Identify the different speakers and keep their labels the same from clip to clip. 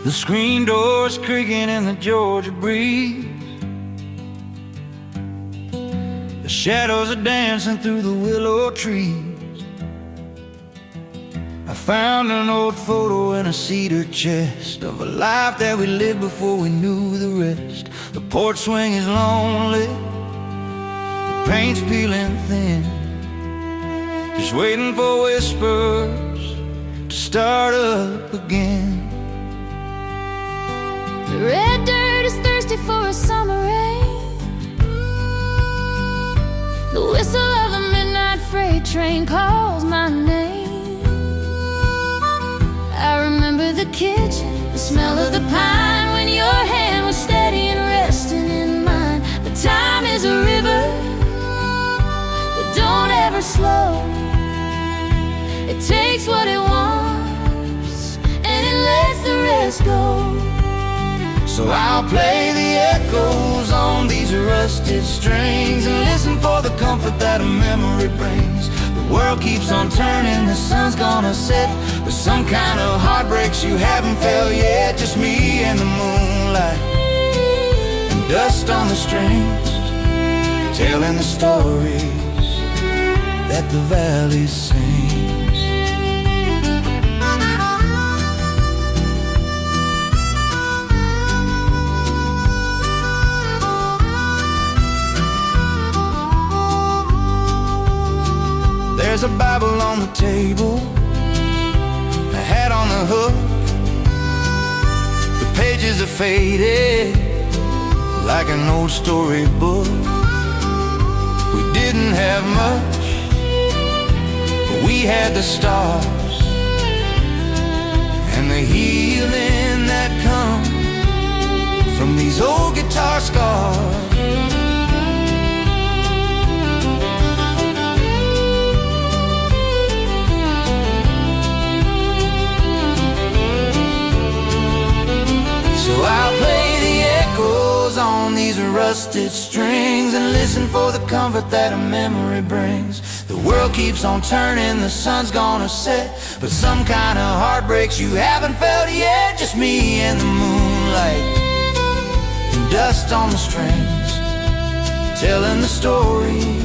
Speaker 1: The screen doors creaking in the Georgia breeze. The shadows are dancing through the willow trees. I found an old photo in a cedar chest of a life that we lived before we knew the rest. The porch swing is lonely, the paint's peeling thin, just waiting for whispers to start up again.
Speaker 2: The red dirt is thirsty for a summer rain. The whistle of the midnight freight train calls my name. I remember the kitchen, the smell of the pine, when your hand was steady and resting in mine. But time is a river that don't ever slow. It takes what it wants and it lets the rest go.
Speaker 1: So I'll play the echoes on these rusted strings and listen for the comfort that a memory brings. The world keeps on turning, the sun's gonna set, but some kind of heartbreaks you haven't felt yet. Just me and the moonlight and dust on the strings, telling the stories that the valley sings. There's a Bible on the table, a hat on the hook. The pages are faded like an old storybook. We didn't have much, but we had the stars and the healing that comes from these old guitar scars. So I'll play the echoes on these rusted strings and listen for the comfort that a memory brings. The world keeps on turning, the sun's gonna set, but some kind of heartbreaks you haven't felt yet. Just me and the moonlight and dust on the strings, telling the stories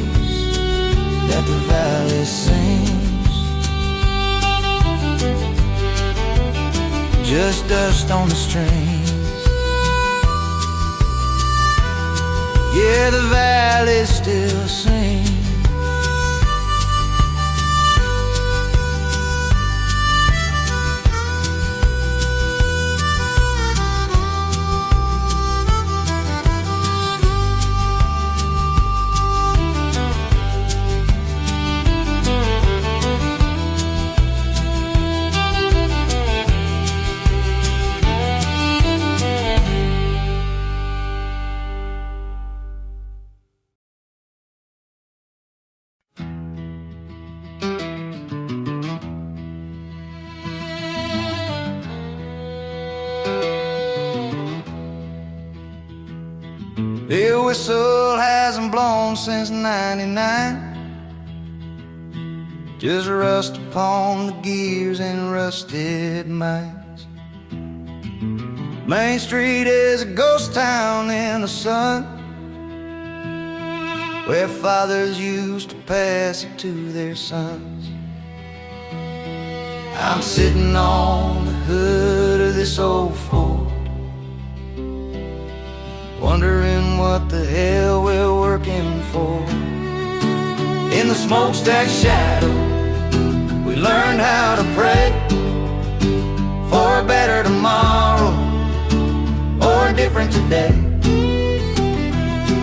Speaker 1: that the valley sings. Just dust on the strings. Yeah, the valley still sings. The whistle hasn't blown since '99. Just rust upon the gears and rusted minds. Main Street is a ghost town in the sun, where fathers used to pass it to their sons. I'm sitting on the hood of this old Ford, wondering what the hell we're working for. In the smokestack shadow, we learned how to pray for a better tomorrow or a different today.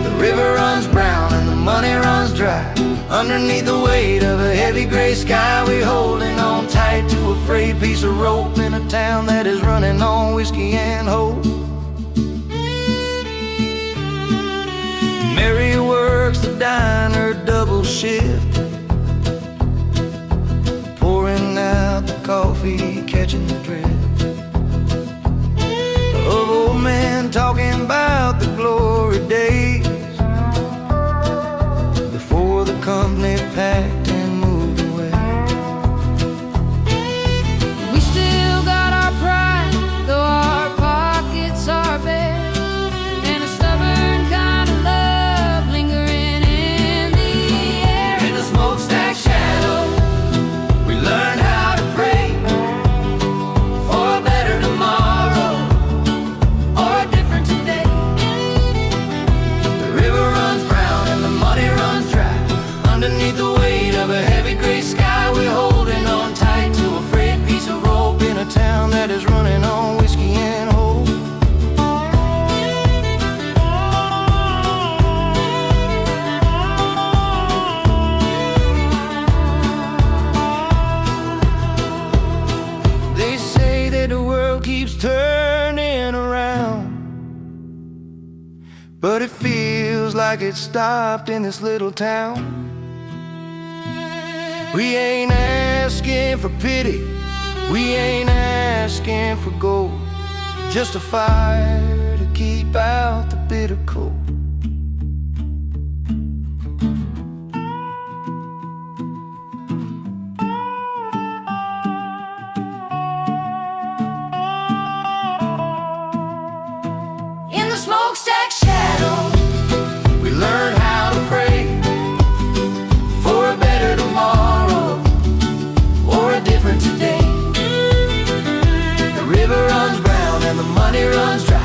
Speaker 1: The river runs brown and the money runs dry. Underneath the weight of a heavy gray sky, we're holding on tight to a frayed piece of rope in a town that is running on whiskey and hope. Mary works the diner double shift, pouring out the coffee, catching the drift of old men talking about the glory days before the company packed and moved away.
Speaker 2: We still got our pride, though our
Speaker 1: is running on whiskey and hope. They say that the world keeps turning around, but it feels like it stopped in this little town. We ain't asking for pity, we ain't asking for gold, just a fire to keep out the bitter cold.
Speaker 2: In the smokestack shadow,
Speaker 1: We learn how to pray for a better tomorrow or a different today. The river runs brown and the money runs dry.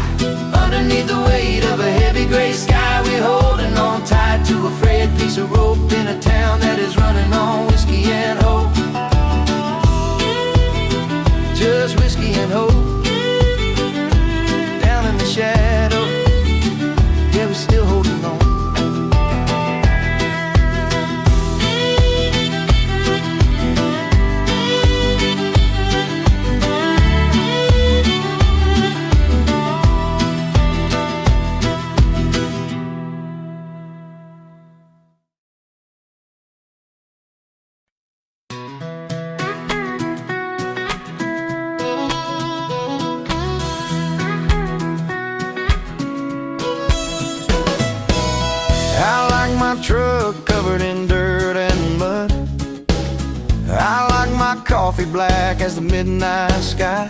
Speaker 1: Underneath the weight of a heavy gray sky, we're holding on tight to a frayed piece of rope in a town that is running on whiskey and hope. Just whiskey and hope. Down in the shadow, yeah, we're still holding on. I like my truck covered in dirt and mud. I like my coffee black as the midnight sky.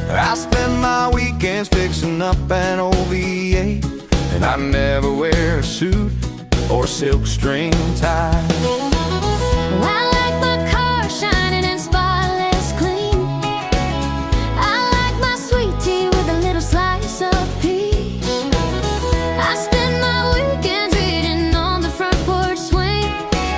Speaker 1: I spend my weekends fixing up an OVA, and I never wear a suit or a silk string tie.
Speaker 2: I like my car shining and spotless clean. I like my sweet tea with a little slice of peach. I spend my weekends reading on the front porch swing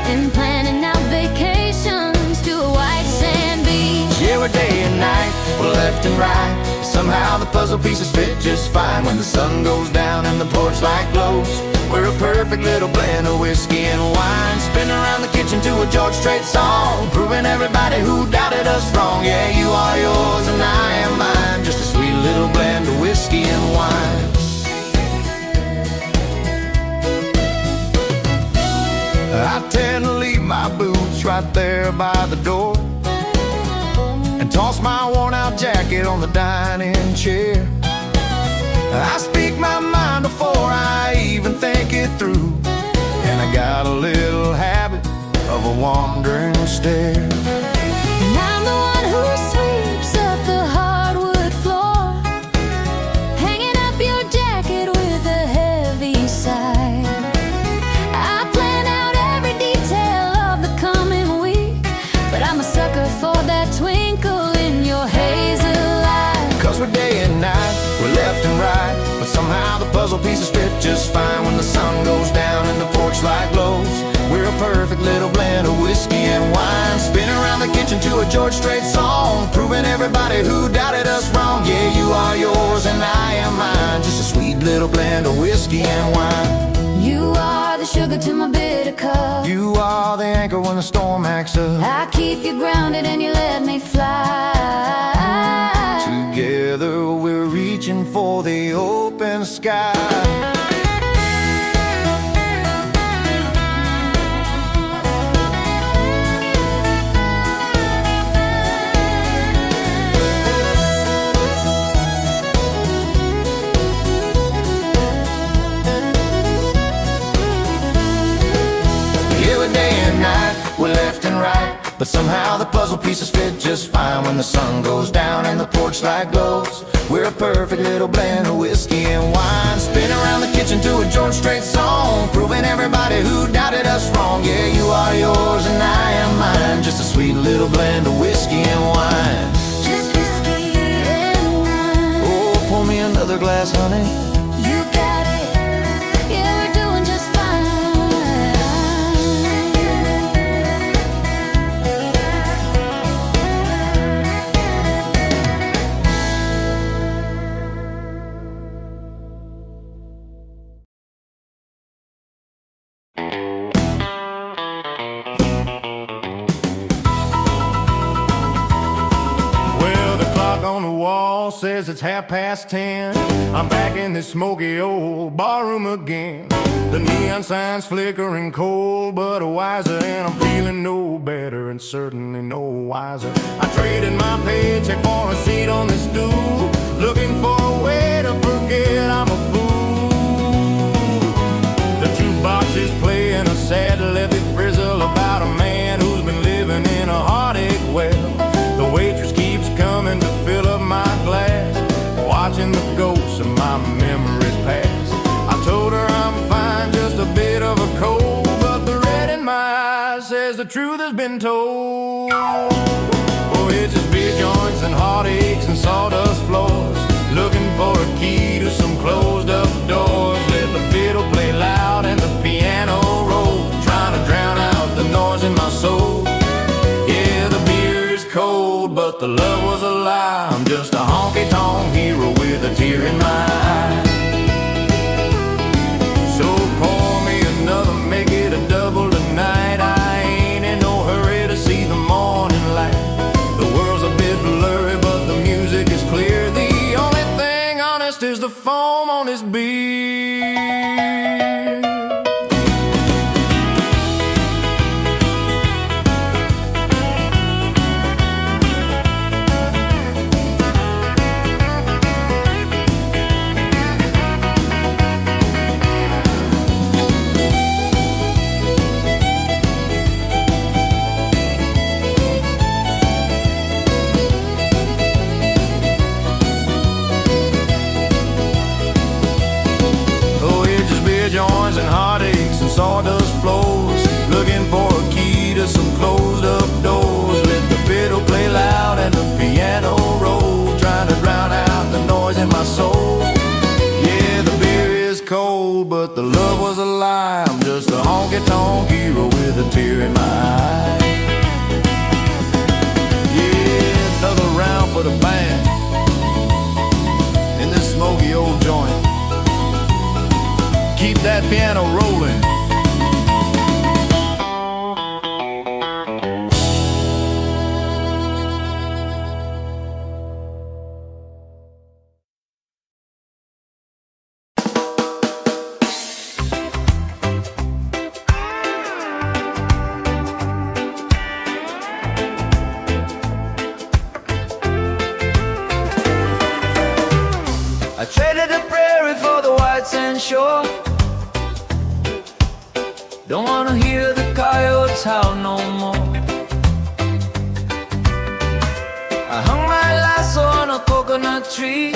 Speaker 2: and planning out vacations to a white sand beach.
Speaker 1: Yeah, we're day and night, we're left and right. Somehow the puzzle pieces fit just fine when the sun goes down and the porch light glows. We're a perfect little blend of whiskey and wine, spinning around the kitchen to a George Strait song, proving everybody who doubted us wrong. Yeah, you are yours and I am mine, just a sweet little blend of whiskey and wine. I tend to leave my boots right there by the door and toss my worn-out jacket on the dining chair. I speak my mind before I even think it through, and I got a little habit of a wandering stare.
Speaker 2: And I'm the one who sweeps up the hardwood floor, hanging up your jacket with a heavy sigh. I plan out every detail of the coming week, but I'm a sucker for that twinkle in your hazel eye.
Speaker 1: 'Cause we're day and night, we're left and right, but somehow the puzzle pieces fit just fine when the sun goes down and the porch light glows. We're a perfect little blend of whiskey and wine, spinning around the kitchen to a George Strait song, proving everybody who doubted us wrong. Yeah, you are yours and I am mine, just a sweet little blend of whiskey and wine.
Speaker 2: You are the sugar to my bitter cup.
Speaker 1: You are the anchor when the storm acts up.
Speaker 2: I keep you grounded and you let me fly.
Speaker 1: Together we're reaching for the open sky. We're left and right, but somehow the puzzle pieces fit just fine when the sun goes down and the porch light glows. We're a perfect little blend of whiskey and wine, spinning around the kitchen to a George Strait song, proving everybody who doubted us wrong. Yeah, you are yours and I am mine, just a sweet little blend of whiskey and wine.
Speaker 2: Just whiskey and wine.
Speaker 1: Oh, pour me another glass, honey.
Speaker 2: You got it. Yeah, we're doing just fine.
Speaker 1: on the wall says it's 10:30. I'm back in this smoky old barroom again. The neon signs flickering cold but wiser, and I'm feeling no better and certainly no wiser. I traded my paycheck for a seat on this stool, looking for a way to forget I'm a fool. The jukebox is playing a sad levy frizzle about a man who's been living in a heartache well. The waitress keeps coming to fill up my glass, watching the ghosts of my memories pass. I told her I'm fine, just a bit of a cold, but the red in my eyes says the truth has been told. Oh, it's just beer joints and heartaches and sawdust floors, looking for a key to some closed up doors. Let the fiddle play loud and the piano roll, trying to drown out the noise in my soul. Yeah, the beer is cold, but the love was a lie. I'm just a honky-tonk hero with a tear in my eye. So pour me another, make it a double tonight. I ain't in no hurry to see the morning light. The world's a bit blurry, but the music is clear. The only thing honest is the foam on this beer. Joints and heartaches and sawdust floors, looking for a key to some closed up doors. Let the fiddle play loud and the piano roll, trying to drown out the noise in my soul. Yeah, the beer is cold, but the love was a lie. I'm just a honky-tonk hero with a tear in my eye. Yeah, another round for the band in this smoky old joint. Keep that piano rolling. I traded the prairie for the white sand shore. Don't wanna hear the coyotes howl no more. I hung my lasso on a coconut tree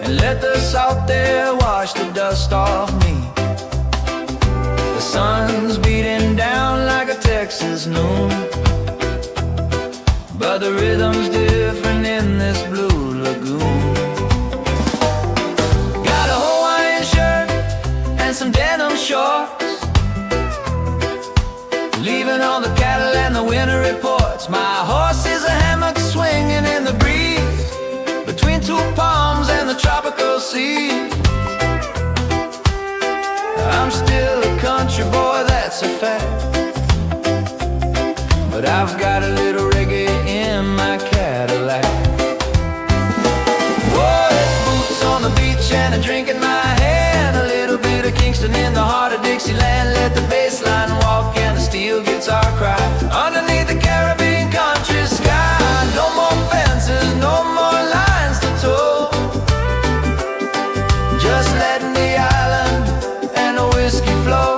Speaker 1: and let the salt there wash the dust off me. The sun's beating down like a Texas noon, but the rhythm's different in this blue lagoon. Got a Hawaiian shirt and some denim shorts, leaving all the cattle and the winter reports. My horse is a hammock swinging in the breeze, between two palms and the tropical sea. I'm still a country boy, that's a fact, but I've got a little reggae in my Cadillac. Whoa, it's boots on the beach and a drink in my hand, a little bit of Kingston in the heart of Dixieland. Let the bass line walk and the steel guitar cry underneath the Caribbean country sky. No more fences, no more lines to tow, just letting the island and the whiskey flow.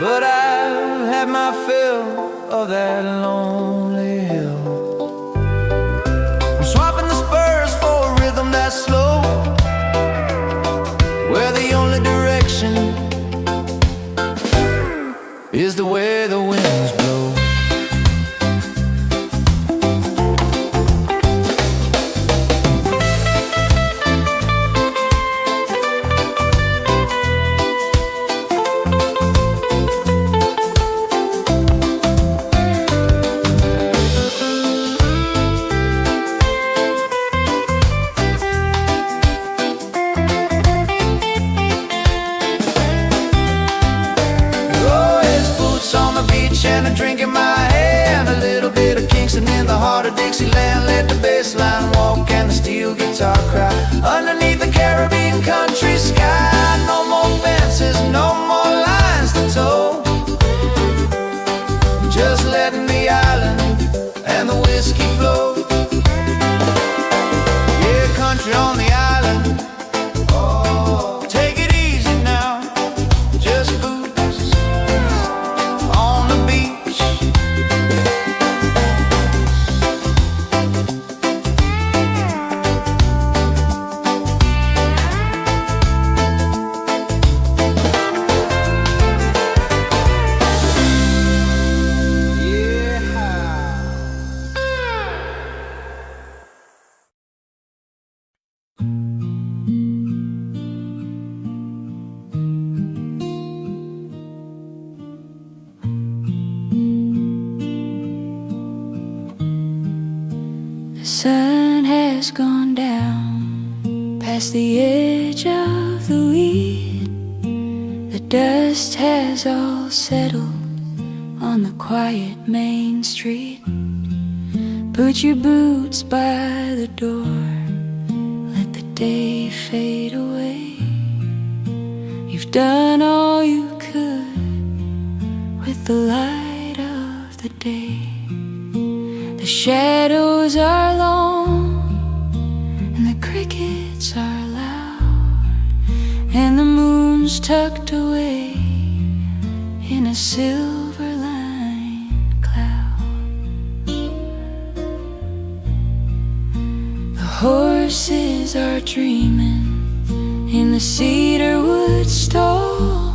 Speaker 1: But I've had my fill of that lonely hill. I'm swapping the spurs for a rhythm that's slow, where the only direction is the way the winds blow. and a drink in my hand, a little bit of Kingston in the heart of Dixieland. Let the bass line walk and the steel guitar cry underneath the Caribbean country sky. No more fences, no more lines to tow, just letting the island and the whiskey flow. Yeah, country on the island. Oh, take it easy now, just boots on the beach.
Speaker 2: The sun has gone down past the edge of the weed. The dust has all settled on the quiet main street. Put your boots by the door, let the day fade away. You've done all you could with the light of the day. The shadows are long and the crickets are loud, and the moon's tucked away in a silver-lined cloud. The horses are dreaming in the cedarwood stall.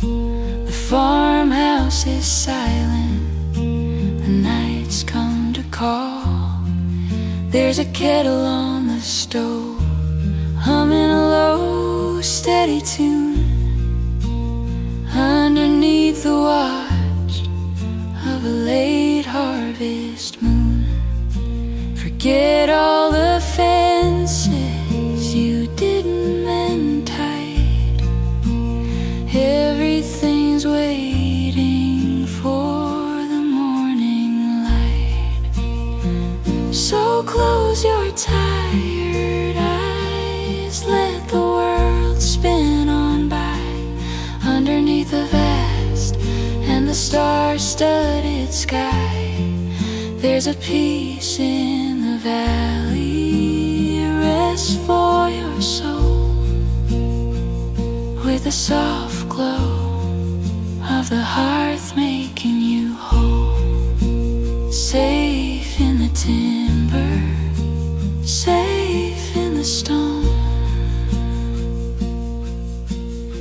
Speaker 2: The farmhouse is silent, the night's come to call. There's a kettle on the stove, humming a low, steady tune underneath the watch of a late harvest moon. Forget all the fences you didn't mend tight. Everything's waiting for the morning light. So close your tired eyes, let the world spin on by underneath the vast and the star-studded sky. There's a peace in the valley, a rest for your soul, with a soft glow of the hearth making you whole. Safe in the timber, safe in the stone,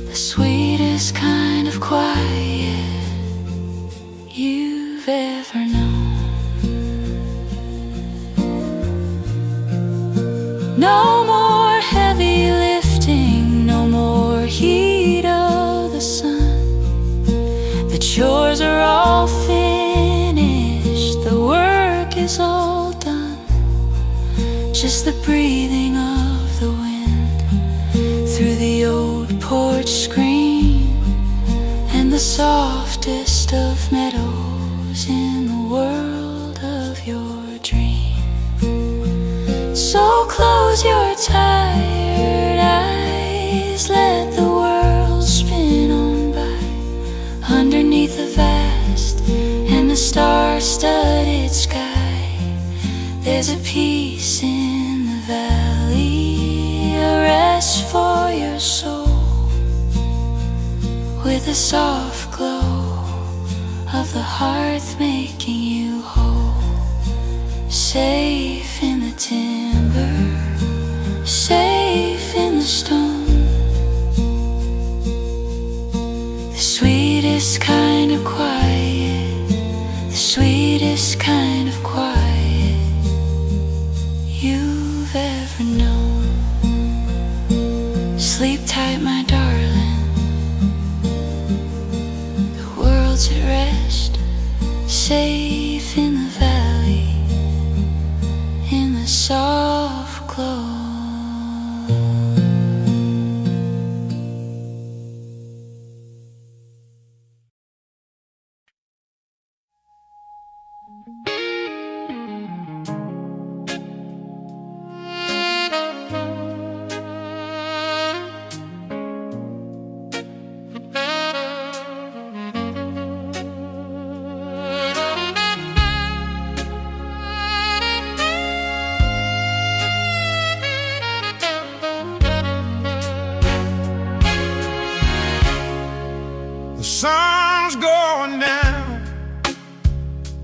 Speaker 2: the sweetest kind of quiet you've ever known. No more heavy lifting, no more heat of the sun. The chores are all finished, the work is all done. Just the breathing of the wind through the old porch screen, and the softest of meadows in the world of your dream. So close your tired eyes, let the world spin on by underneath the vast and the star-studded sky. There's a peace in the valley, a rest for your soul, with a soft glow of the hearth making you whole. Safe in the timber, safe in the stone, the sweetest kind of quiet, the sweetest kind of quiet you've ever known. Sleep tight, my darling, the world's at rest, safe in the valley, in the soft glow.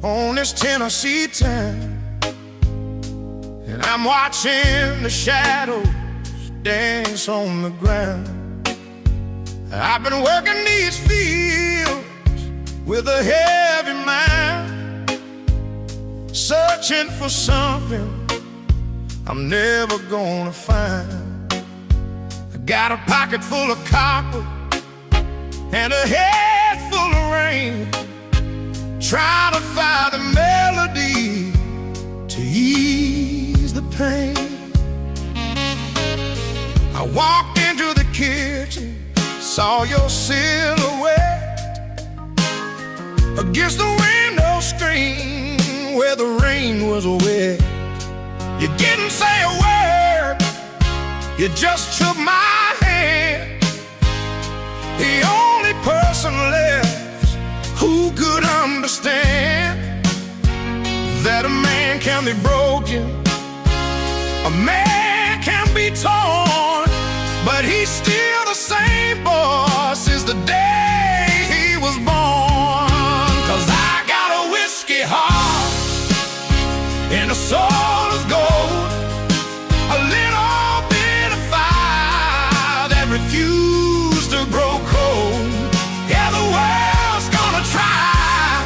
Speaker 1: on this Tennessee town, and I'm watching the shadows dance on the ground. I've been working these fields with a heavy mind, searching for something I'm never gonna find. I got a pocket full of copper and a head full of rain, trying to find a melody to ease the pain. I walked into the kitchen, saw your silhouette against the window screen where the rain was wet. You didn't say a word, you just took my hand. The only person left who could understand that a man can be broken, a man can be torn, but he's still the same boy since the day he was born. 'Cause I got a whiskey heart and a soul of gold, a little bit of fire that refused to grow cold. Yeah, the world's gonna try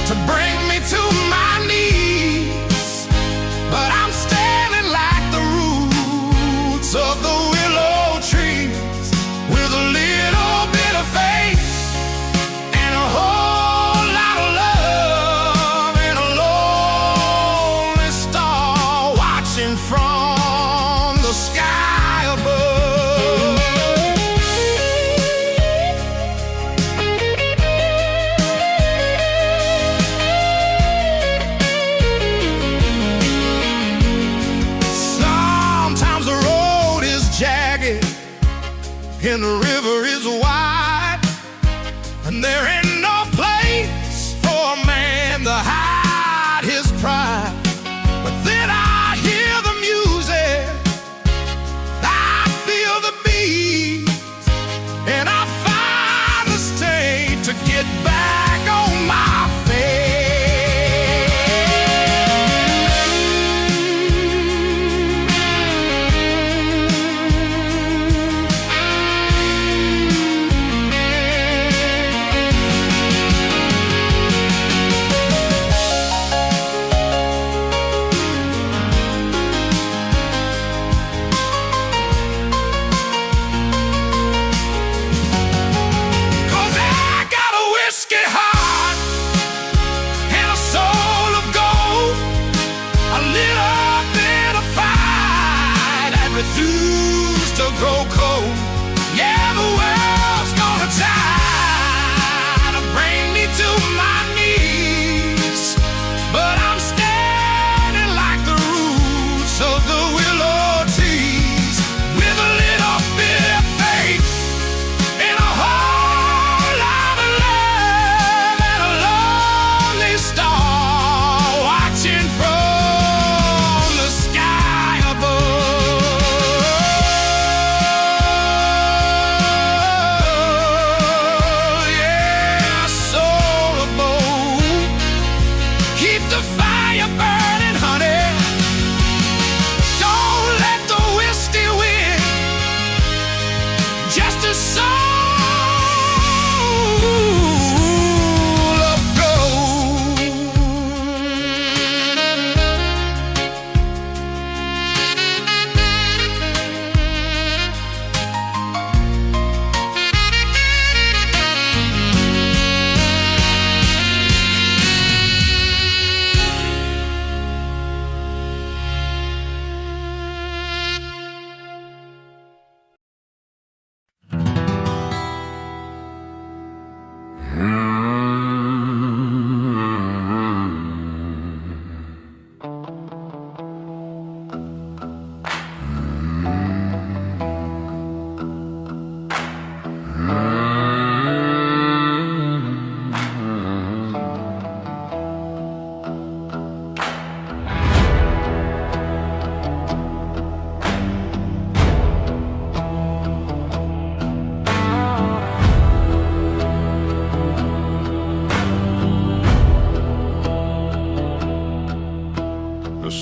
Speaker 1: to bring me to my knees, but I'm standing like the roots of the willow trees, with a little bit of faith and a whole lot of love, and a lonely star watching from the sky above. Sometimes the road is jagged and the river is wide, and there ain't no place for a man to hide his pride. But then I hear the music, I feel the beat, and I find the state to get back on my feet.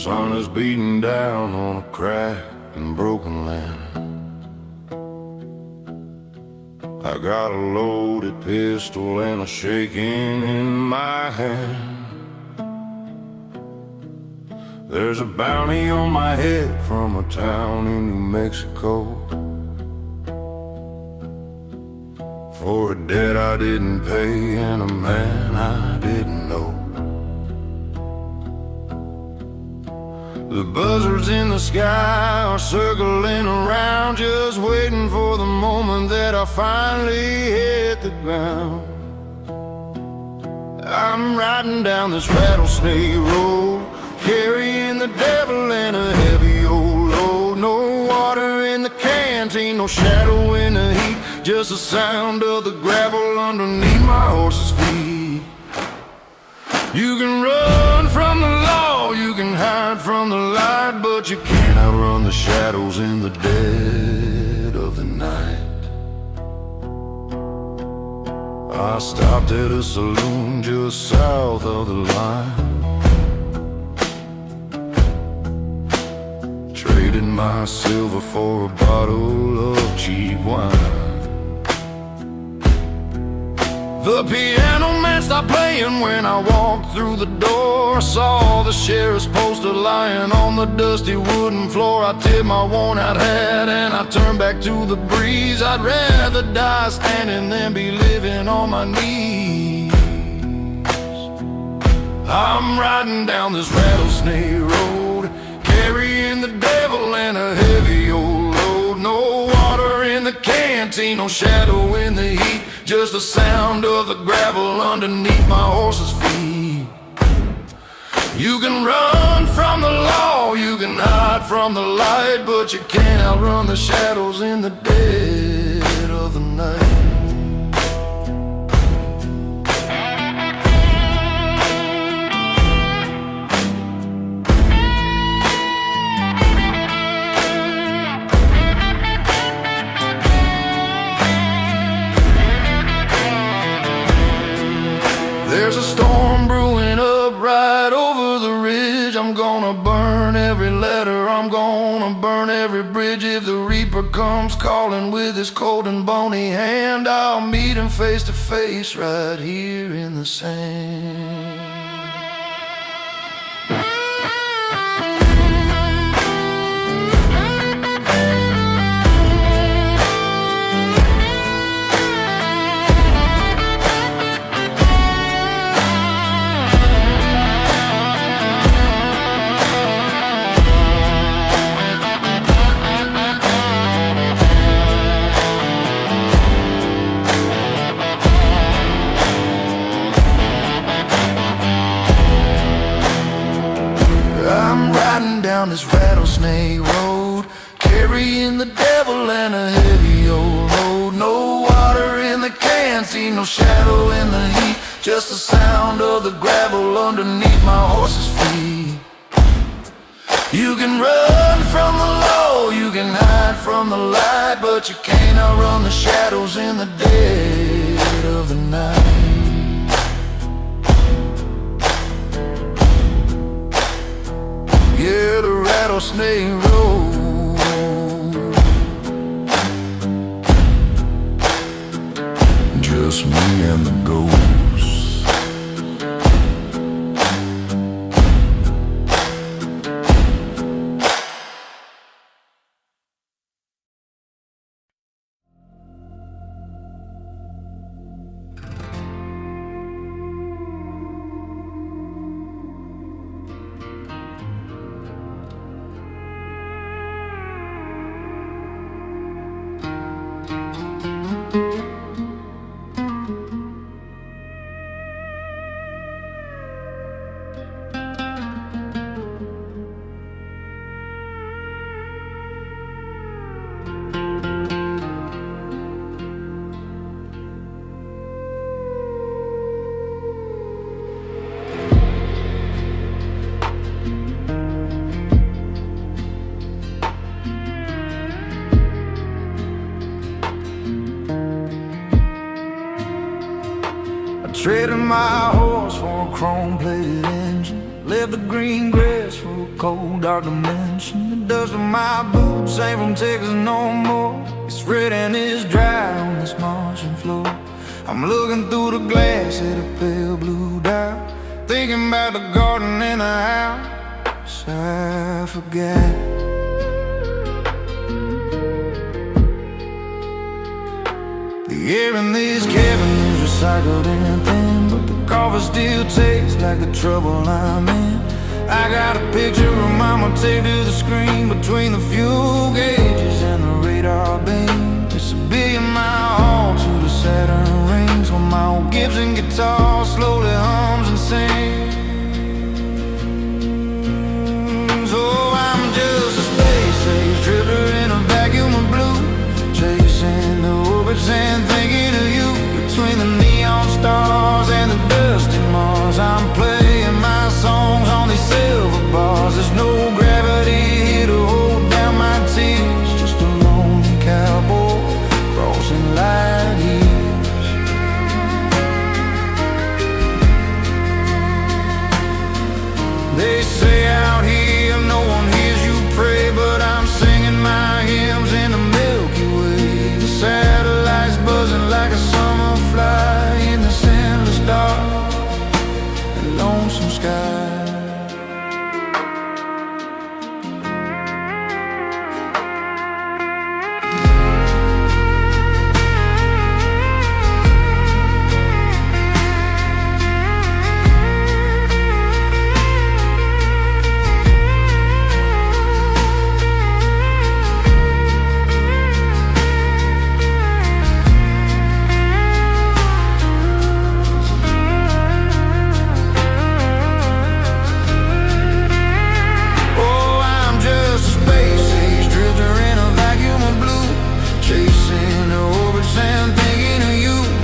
Speaker 1: sun is beating down on a cracked and broken land. I got a loaded pistol and a shaking in my hand. There's a bounty on my head from a town in New Mexico for a debt I didn't pay and a man I didn't know. The buzzards in the sky are circling around, just waiting for the moment that I finally hit the ground. I'm riding down this rattlesnake road, carrying the devil and a heavy old load. No water in the canteen, no shadow in the heat, just the sound of the gravel underneath my horse's feet. You can run from the law, you can hide from the light, but you can't outrun the shadows in the dead of the night. I stopped at a saloon just south of the line, traded my silver for a bottle of cheap wine. The piano man stopped playing when I walked through the door. I saw the sheriff's poster lying on the dusty wooden floor. I tipped my worn out hat and I turned back to the breeze. I'd rather die standing than be living on my knees. I'm riding down this rattlesnake road, carrying the devil and a heavy old load. No water in the canteen, no shadow in the heat, just the sound of the gravel underneath my horse's feet. You can run from the law, you can hide from the light, but you can't outrun the shadows in the dead of the night. There's a storm brewing up right over the ridge. I'm gonna burn every letter, I'm gonna burn every bridge. If the reaper comes calling with his cold and bony hand, I'll meet him face to face right here in the sand. Down this rattlesnake road, carrying the devil and a heavy old load. No water in the canteen, no shadow in the heat, just the sound of the gravel underneath my horse's feet. You can run from the law, you can hide from the light, but you can't outrun the shadows in the dead of the night. Yeah, the rattlesnake road, just me and the ghosts. Traded my horse for a chrome-plated engine, Left the green grass for a cold, dark dimension. The dust of my boots ain't from Texas no more. It's red and it's dry on this Martian floor. I'm looking through the glass at a pale blue dial, thinking about the garden and the house I forgot. The air in this cabin is recycled and thin, but the coffee still tastes like the trouble I'm in. I got a picture of mama taped to the screen between the fuel gauges and the radar beam. It's a billion-mile haul to the Saturn rings, while my old Gibson guitar slowly hums and sings. Oh, I'm just a space age drifter in a vacuum of blue, chasing the orbits and thinking of you. Between the neon stars and the dusty Mars, I'm playing my songs on these silver bars. There's no gravity here to hold down my tears, just a lonely cowboy crossing light years. They say out here no one hears you pray, but I'm singing my hymns in the Milky Way. The satellites buzzing like a summer fly in this endless dark and lonesome sky.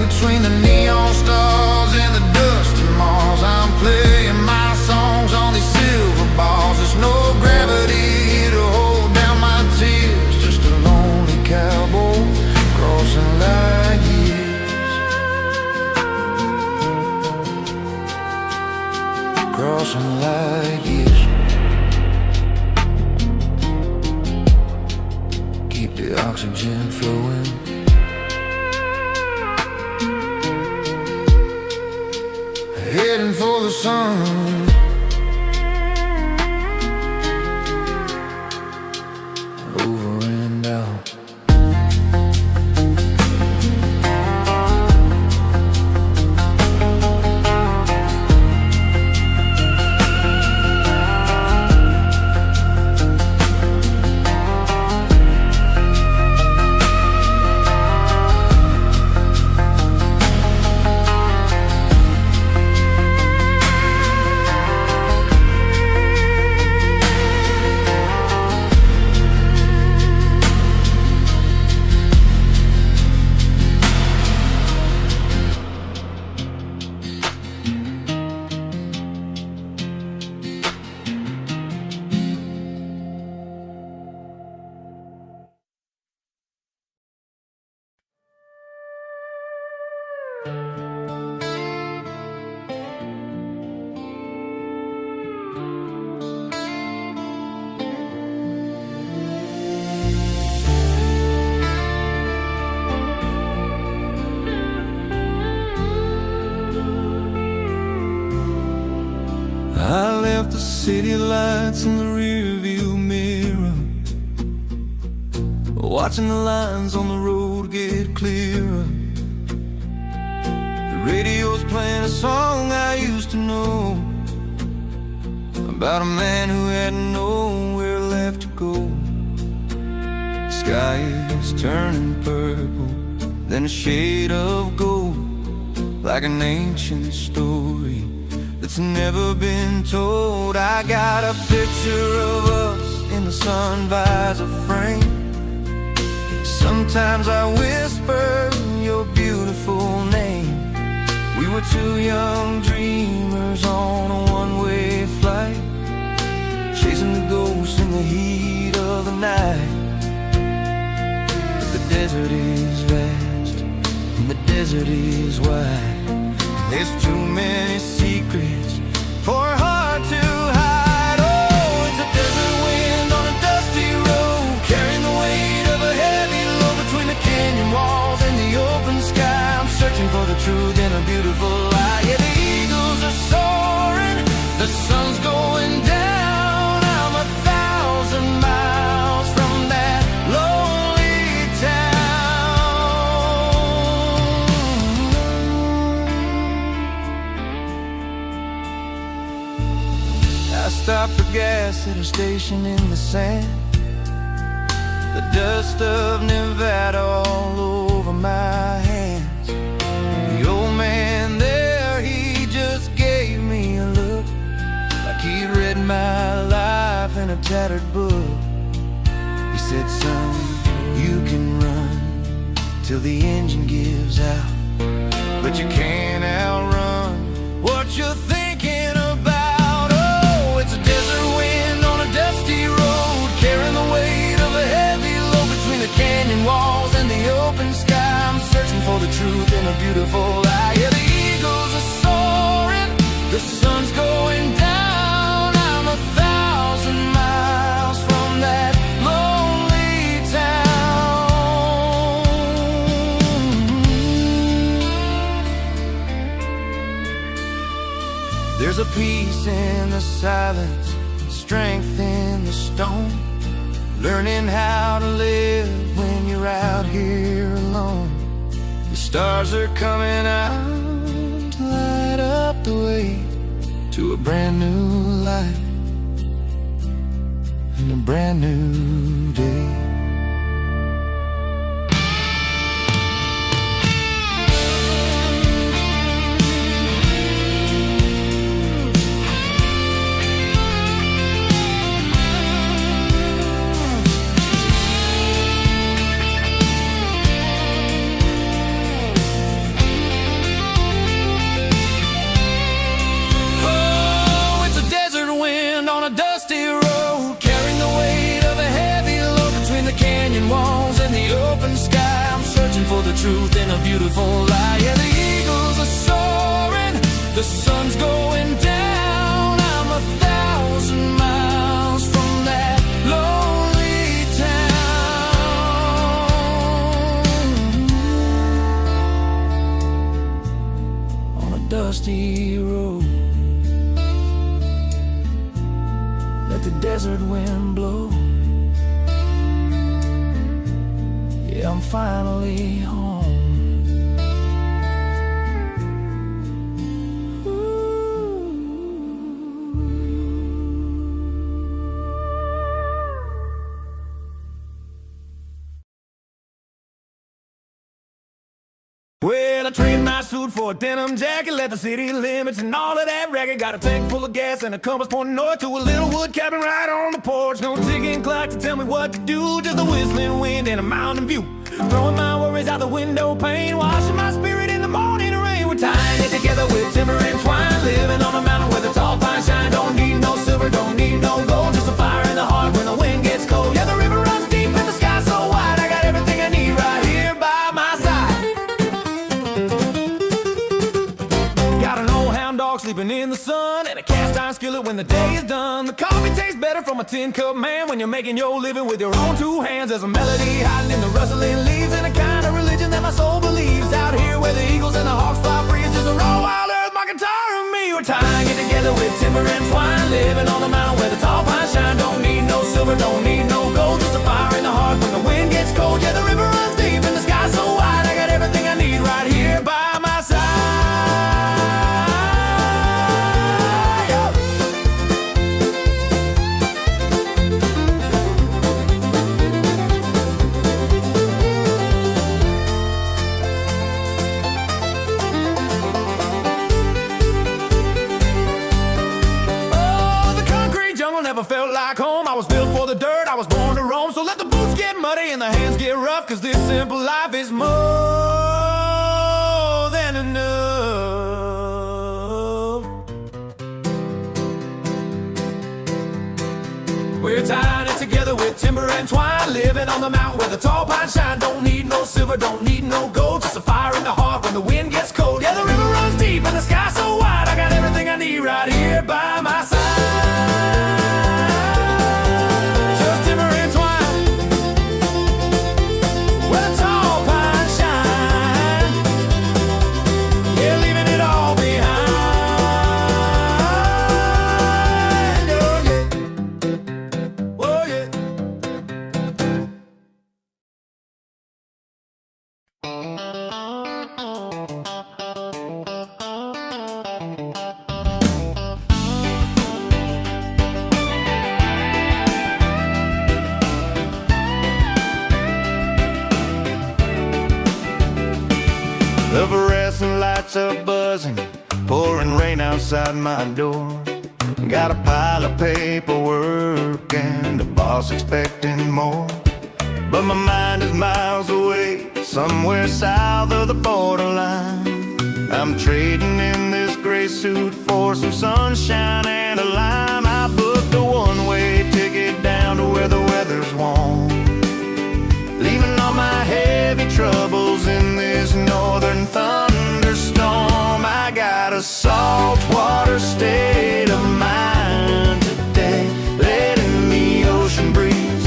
Speaker 1: Between the neon stars and the dusty Mars, I'm playing my songs on these silver bars. There's no gravity here to hold down my tears, just a lonely cowboy crossing light years. Crossing light years. Keep the oxygen flowing, heading for the sun. Over and out. I left the city lights in the rearview mirror, watching the lines on the road get clearer. The radio's playing a song I used to know, about a man who had nowhere left to go. The sky is turning purple, then a shade of gold, like an ancient story that's never been told. I got a picture of us in the sun visor frame. Sometimes I whisper your beautiful name. We were two young dreamers on a one-way flight, chasing the ghosts in the heat of the night. But the desert is vast and the desert is wide, and there's too many secrets for a heart to truth in a beautiful light. Yeah, the eagles are soaring, the sun's going down. I'm 1,000 miles from that lonely town. I stopped for gas at a station in the sand. The dust of Nevada all over my hands. The old man there, he just gave me a look, like he'd read my life in a tattered book. He said, son, you can run till the engine gives out, but you can't outrun what you're thinking about. Oh, it's a desert wind on a dusty road, carrying the weight of a heavy load between the canyon walls and the open sky. I'm searching for the truth in a beautiful light. Yeah, the eagles are soaring, the sun's going down. I'm 1,000 miles from that lonely town. There's a peace in the silence, strength in the stone, learning how to live when you're out here alone. The stars are coming out to light up the way to a brand new life and a brand new day. For the truth in a beautiful light. Yeah, the eagles are soaring, the sun's going down. I'm 1,000 miles from that lonely town. On a dusty road, let the desert wind blow. I'm finally home. Well, I traded my suit for a denim jacket, left the city limits and all of that racket. Got a tank full of gas and a compass pointing north to a little wood cabin right on the porch. No ticking clock to tell me what to do, just a whistling wind and a mountain view. Throwing my worries out the window pane, washing my spirit in the morning rain. We're tying it together with timber and twine, living on a mountain where the tall pines shine. Don't need no silver, don't need no gold, just a fire in the heart when the wind gets cold. Yeah, the river runs deep and the sky so wide, I got everything I need right here by my side. Got an old hound dog sleeping in the sun, and a cast iron skillet when the day is done. The coffee tastes better from a tin cup, man, when you're making your living with your own two hands. There's a melody hiding in the rustling leaves, and a kind of religion that my soul believes. Out here where the eagles and the hawks fly free, it's just a raw wild earth, my guitar and me. We're tying it together with timber and twine, living on the mountain where the tall pines shine. Don't need no silver, don't need no gold, just a fire in the heart when the wind gets cold. Yeah, the river runs deep and the sky so wide, I got everything I need right here by my side. Never felt like home. I was built for the dirt, I was born to roam. So let the boots get muddy and the hands get rough, cause this simple life is more than enough. We're tying it together with timber and twine, living on the mountain where the tall pines shine. Don't need no silver, don't need no gold, just a fire in the heart when the wind gets cold. Yeah, the river runs deep and the sky so wide, I got everything I need right here by my side. lights are buzzing, pouring rain outside my door. Got a pile of paperwork and a boss expecting more. But my mind is miles away, somewhere south of the borderline. I'm trading in this gray suit for some sunshine and a lime. I booked a one-way ticket down to where the weather's warm, leaving all my heavy troubles in this northern thunderstorm. I got a saltwater state of mind today, letting the ocean breeze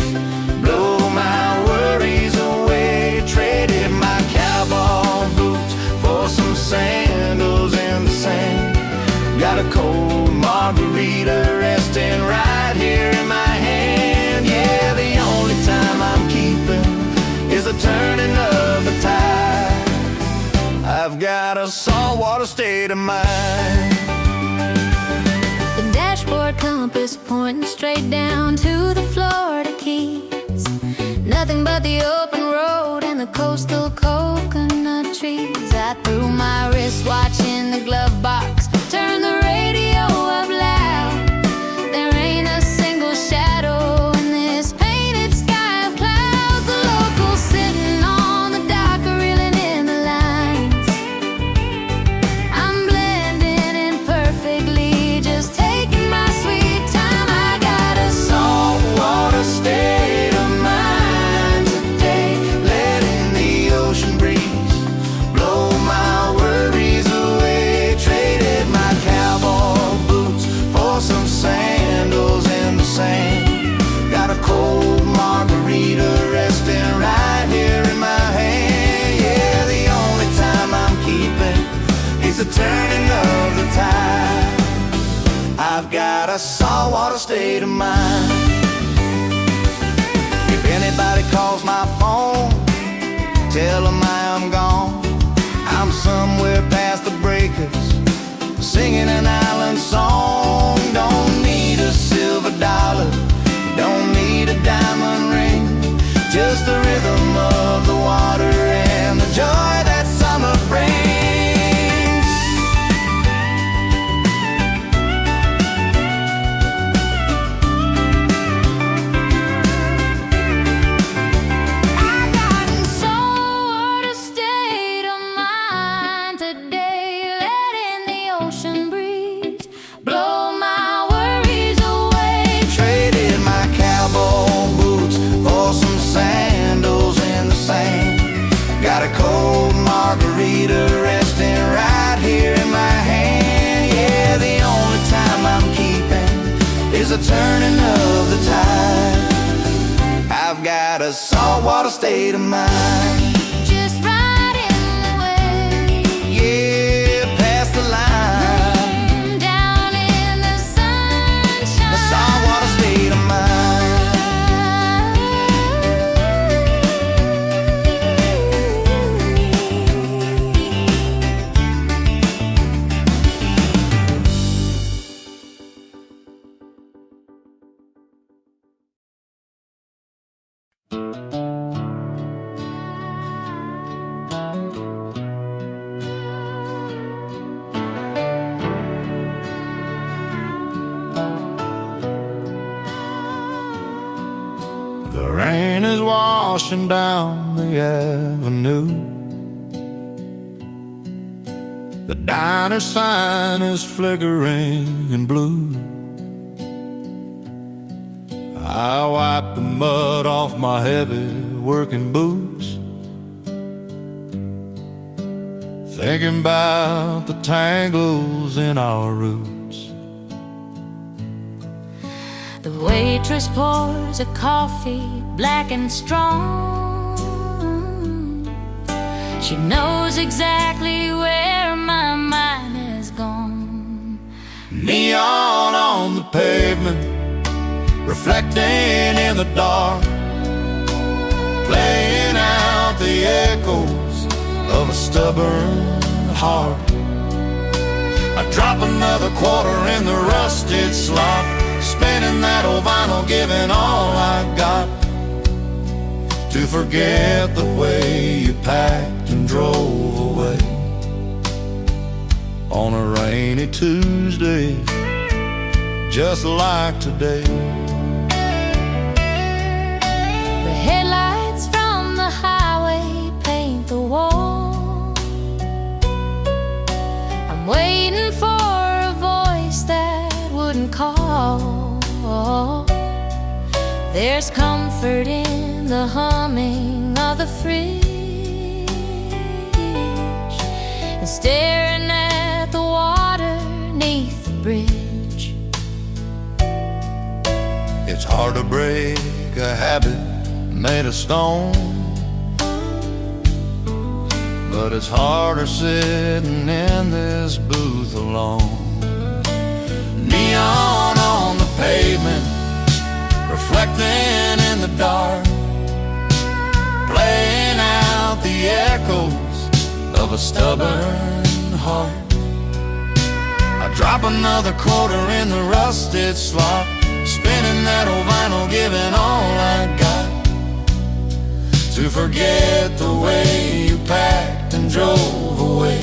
Speaker 1: blow my worries away. Traded my cowboy boots for some sandals in the sand. Got a cold margarita resting right here in my hand. Yeah, the only time I'm keeping is the turning of the tide. I've got a saltwater state of mind.
Speaker 2: The dashboard compass pointing straight down to the Florida Keys. Nothing but the open road and the coastal coconut trees. I threw my wristwatch in the glove box, turned the radio up loud. There ain't a single shadow in this painted sky of clouds. The locals sitting on the dock are reeling in the lines. I'm blending in perfectly, just taking my sweet time. I got a
Speaker 1: Saltwater state of mind today, letting the ocean breeze blow my worries away. Traded my cowboy boots for some sandals in the sand. Got a cold margarita resting right here in my hand. Yeah, the only time I'm keeping is the turning of the tide. I've got a saltwater state of mind. If anybody calls my phone, tell them I'm gone. I'm somewhere past the breakers, singing an island song. Don't need a silver dollar, don't need a diamond ring, just the rhythm of the water and the joy that summer brings.
Speaker 2: I got a saltwater state of mind today, letting the ocean breeze blow my worries away.
Speaker 1: Traded my cowboy boots for some sandals in the sand. Got a cold margarita resting right here in my hand. Yeah, the only time I'm keeping is the turning of the tide. I've got a saltwater state of mind.
Speaker 2: Just riding the wave,
Speaker 1: Yeah, past the line.
Speaker 2: down in the sunshine.
Speaker 1: The saltwater state of mind. The rain is washing down the avenue. The diner sign is flickering in blue. I wipe the mud off my heavy working boots, thinking about the tangles in our roots.
Speaker 2: The waitress pours a coffee black and strong. She knows exactly where my mind has gone.
Speaker 1: Neon on the pavement, reflecting in the dark, playing out the echoes of a stubborn heart. I drop another quarter in the rusted slot, spinning that old vinyl, giving all I got to forget the way you packed and drove away. on a rainy Tuesday, just like today.
Speaker 2: The headlights from the highway paint the wall. I'm waiting for a voice that wouldn't call. There's comfort in the humming of the fridge and staring at the water neath the bridge.
Speaker 1: It's hard to break a habit made of stone, but it's harder sitting in this booth alone. Neon on the pavement, reflecting in the dark, playing out the echoes of a stubborn heart. I drop another quarter in the rusted slot, spinning that old vinyl, giving all I got to forget the way you packed and drove away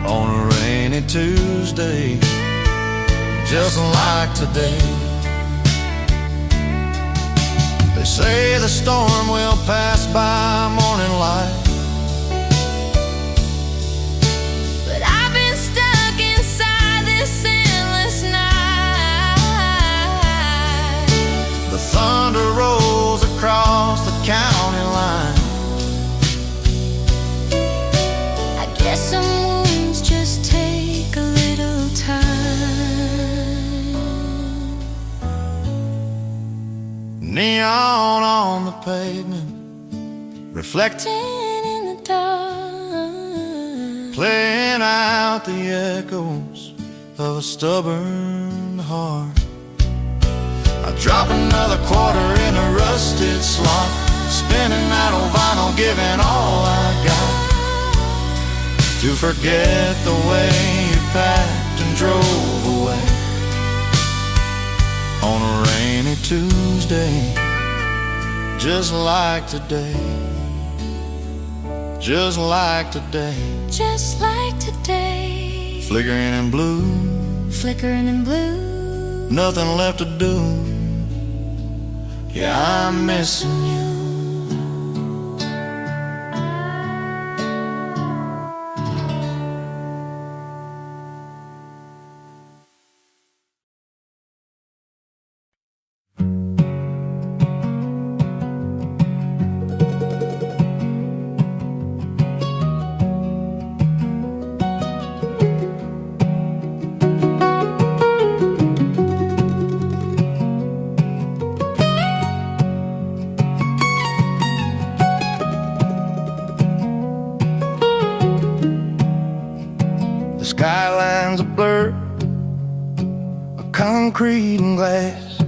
Speaker 1: on a rainy Tuesday, just like today. They say the storm will pass by morning light,
Speaker 2: but I've been stuck inside this endless night.
Speaker 1: the thunder rolls across the county line.
Speaker 2: I guess some wounds just take a little time.
Speaker 1: Neon on the pavement, reflecting
Speaker 2: In the dark,
Speaker 1: playing out the echoes of a stubborn heart. I drop another quarter in a rusted slot, spinning that old vinyl, giving all I got to forget the way you packed and drove away on a rainy Tuesday, just like today, just like today.
Speaker 2: just like today.
Speaker 1: Flickering in blue,
Speaker 2: Flickering in blue.
Speaker 1: nothing left to do. Yeah, I'm missing you. The skyline's a blur of concrete and glass,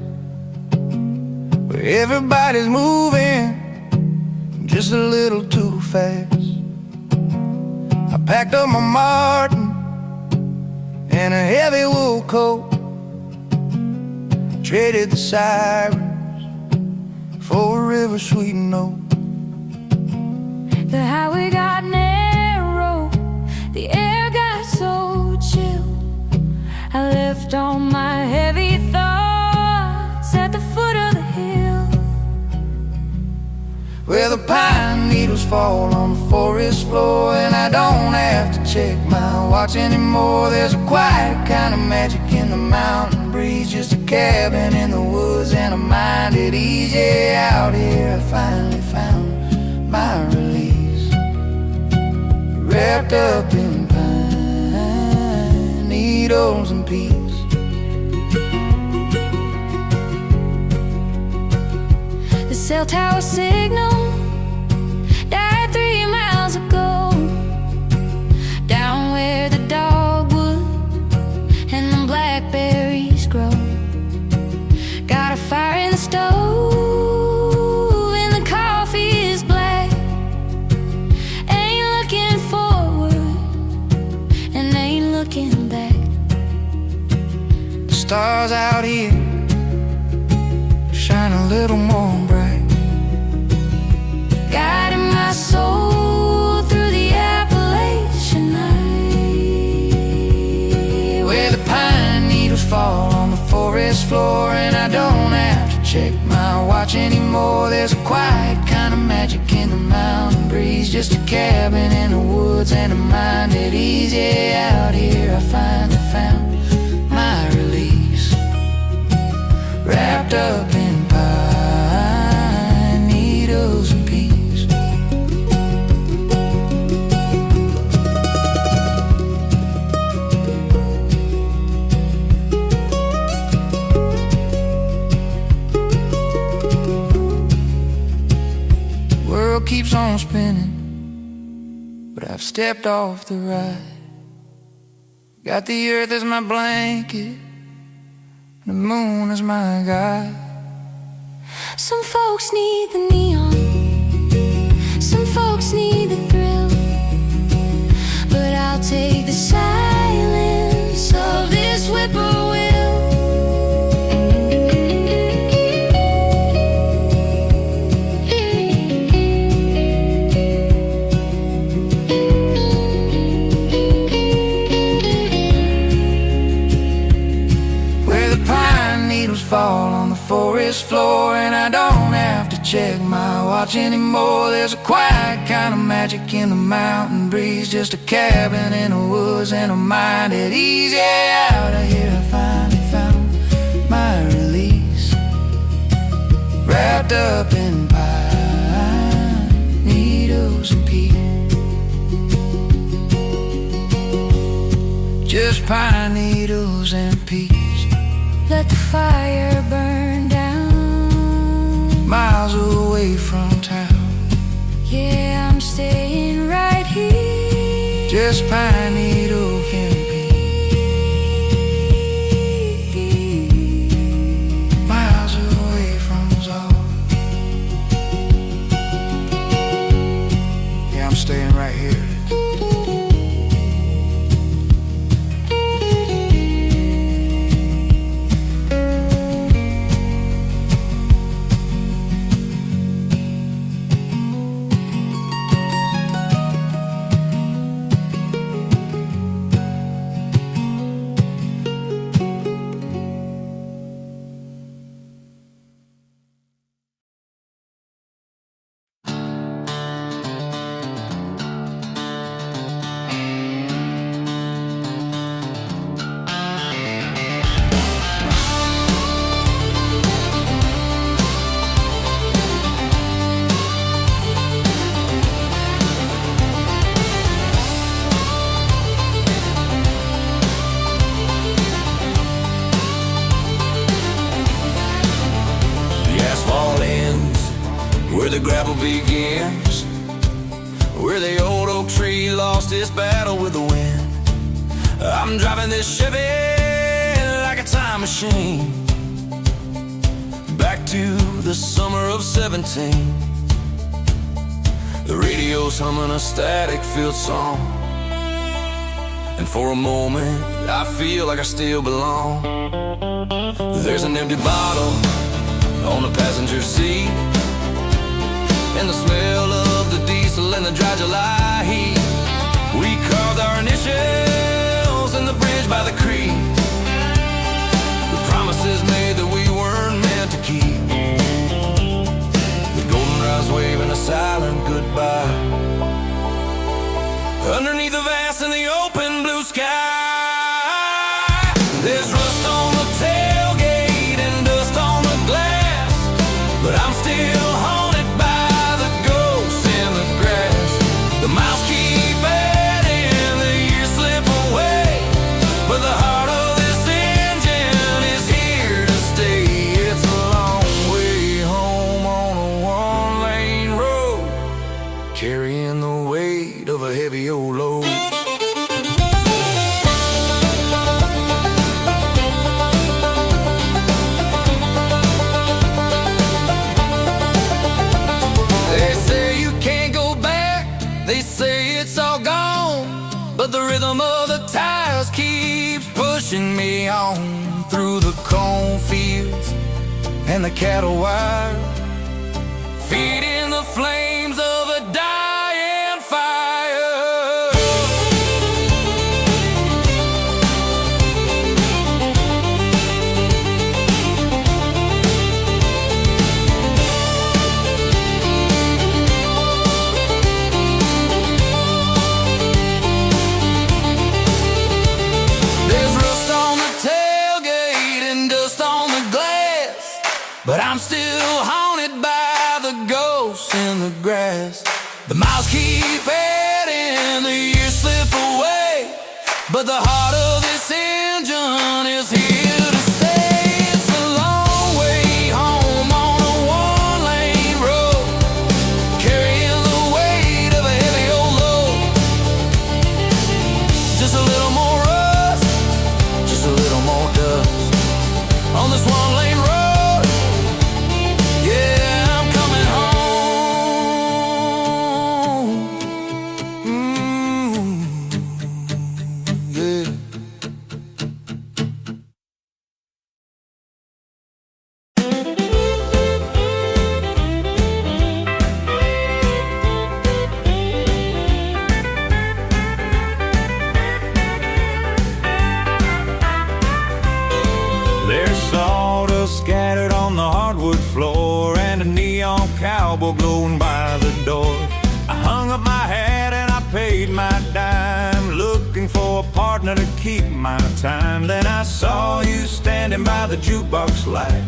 Speaker 1: where everybody's moving just a little too fast. I packed up my Martin and a heavy wool coat, traded the sirens for a river sweet note.
Speaker 2: The highway got narrow, the air got so chill. I left all my heavy thoughts at the foot of the hill,
Speaker 1: where the pine needles fall on the forest floor, and I don't have to check my watch anymore. There's a quiet kind of magic in the mountain breeze, just a cabin in the woods and a mind at ease. Yeah, out here I finally found my release, wrapped up in pine needles and peace.
Speaker 2: the cell tower signal died 3 miles ago, down where the dogwood and the blackberries grow. Got a fire in the stove and the coffee is black. Ain't looking forward and ain't looking back.
Speaker 1: The stars out here shine a little more bright,
Speaker 2: Guiding my soul through the Appalachian night.
Speaker 1: fall on the forest floor, and I don't have to check my watch anymore. There's a quiet kind of magic in the mountain breeze, just a cabin in the woods and a mind at ease. Yeah, out here I finally found my release, wrapped up in pine needles and peace. Keeps on spinning, but I've stepped off the ride. Got the earth as my blanket, the moon as my guide.
Speaker 2: Some folks need the neon, some folks need the thrill, but I'll take the silence of this whippoorwill.
Speaker 1: Fall on the forest floor, and I don't have to check my watch anymore. There's a quiet kind of magic in the mountain breeze, just a cabin in the woods and a mind at ease. Yeah, out of here I finally found my release, wrapped up in pine needles and peace. Just pine needles and peace.
Speaker 2: Let the fire burn down,
Speaker 1: miles away from town.
Speaker 2: Yeah, I'm staying right here,
Speaker 1: just pine needle and peace, miles away from us all. Yeah, I'm staying right here. Where the gravel begins, where the old oak tree lost its battle with the wind. I'm driving this Chevy like a time machine, back to the summer of 17. The radio's humming a static-filled song, and for a moment I feel like I still belong. There's an empty bottle on the passenger seat, and the smell of the diesel and the dry July heat. We carved our initials in the bridge by the creek, the promises made that we weren't meant to keep. The goldenrods waving a silent goodbye underneath the vast and the open blue sky. There's rust on the tailgate and dust on the glass, but I'm still haunted by the ghosts in the grass. The miles keep adding, the years slip away, but the heart of this engine is here to stay. It's a long way home on a one-lane road, carrying the weight of a heavy old load. They say it's all gone, but the rhythm of the tires keeps pushing me on through the cornfields and the cattle wire, feeding the flames of a dying fire. but I'm still haunted by the ghosts in the grass. The miles keep heading, the years slip away, but the heart of this engine is here to stay. It's a long way home on a one-lane road, carrying the weight of a heavy old load. Just a little more rust, just a little more dust on this one-lane road. Scattered on the hardwood floor, and a neon cowboy glowing by the door. I hung up my hat and I paid my dime, looking for a partner to keep my time. Then I saw you standing by the jukebox light,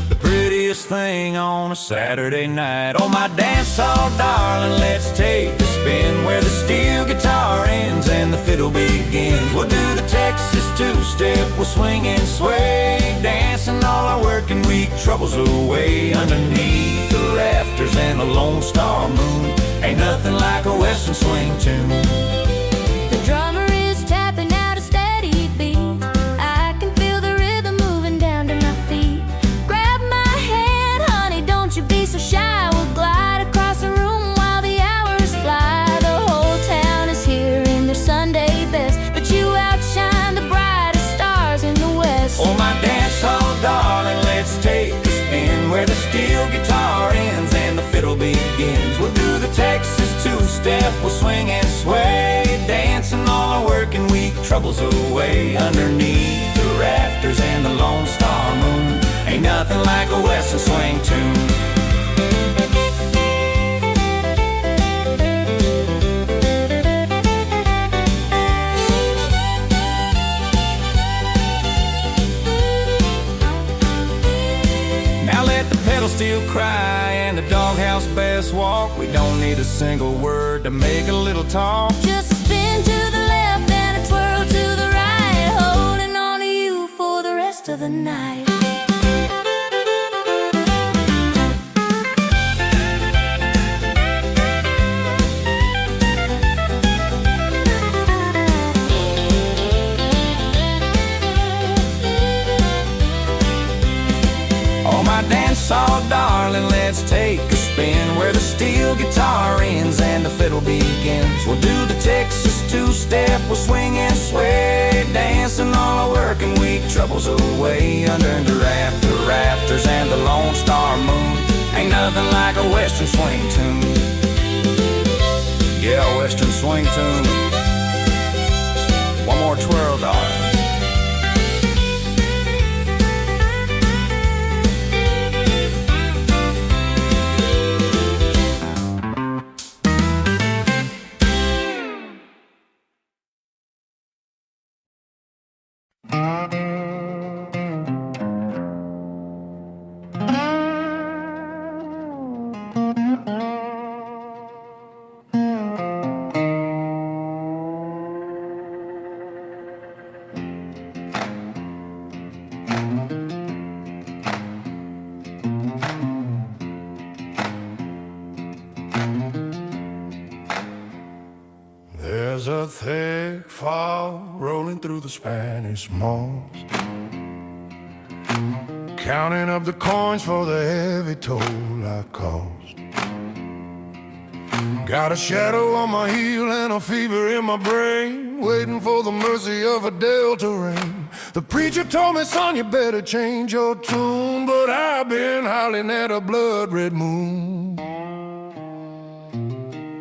Speaker 1: the prettiest thing on a Saturday night. Oh, my dance hall darling, let's take a spin where the steel guitar ends and the fiddle begins. We'll do the Texas two-step, we'll swing and sway, dancing all our working week troubles away. Underneath the rafters and the Lone Star moon, ain't nothing like a western swing tune.
Speaker 2: The drummer is tapping out a steady beat, I can feel the rhythm moving down to my feet. Grab my hand, honey, don't you be so shy. We'll glide across the room while the hours fly. The whole town is here in their Sunday best, but you outshine the brightest stars in the west.
Speaker 1: Oh, my dance hall darling, let's take a spin where the steel guitar ends and the fiddle begins. We'll do the Texas two-step, we'll swing and sway, dancing all our working week troubles away. Underneath the rafters and the Lone Star moon, ain't nothing like a western swing tune. Still cry and the doghouse bass walk. We don't need a single word to make a little talk.
Speaker 2: Just a spin to the left and a twirl to the right, holding on to you for the rest of the night.
Speaker 1: So darling, let's take a spin where the steel guitar ends and the fiddle begins. We'll do the Texas two-step, we'll swing and sway, dancing all our working week troubles away. Under the rafters and the Lone Star moon, ain't nothing like a western swing tune. Yeah, a western swing tune. One more twirl, darling. There's a thick fog rolling through the Spanish moss, counting up the coins for the heavy toll I cost. Got a shadow on my heel and a fever in my brain, waiting for the mercy of a delta rain. The preacher told me, son, you better change your tune, but I've been howling at a blood-red moon.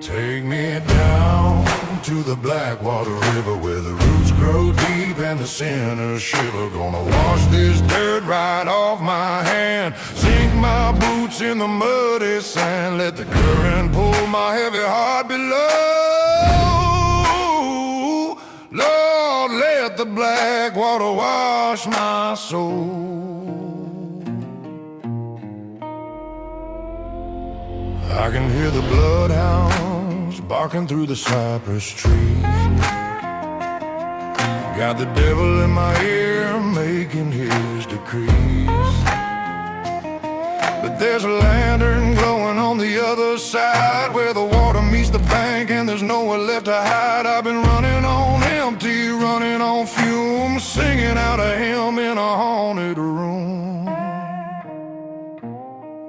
Speaker 1: Take me down to the Blackwater River where the roots grow deep and the sinners shiver. Gonna wash this dirt right off my hand, sink my boots in the muddy sand, let the current pull my heavy heart below. Lord, let the black water wash my soul. I can hear the bloodhounds barking through the cypress trees. Got the devil in my ear making his decrees. But there's a lantern glowing on the other side, where the water meets the bank and there's nowhere left to hide. I've been running on empty, running on fumes, singing out a hymn in a haunted room.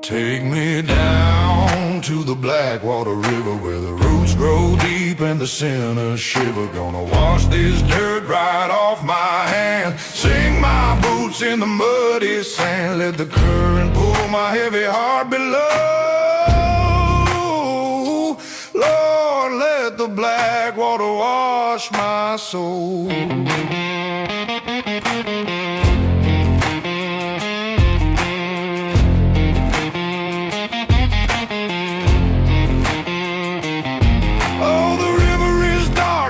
Speaker 1: Take me down to the Blackwater River, where the roots grow deep and the sinners shiver. Gonna wash this dirt right off my hand, sing my boots in the muddy sand, let the current pull my heavy heart below. Lord, let the Blackwater wash my soul.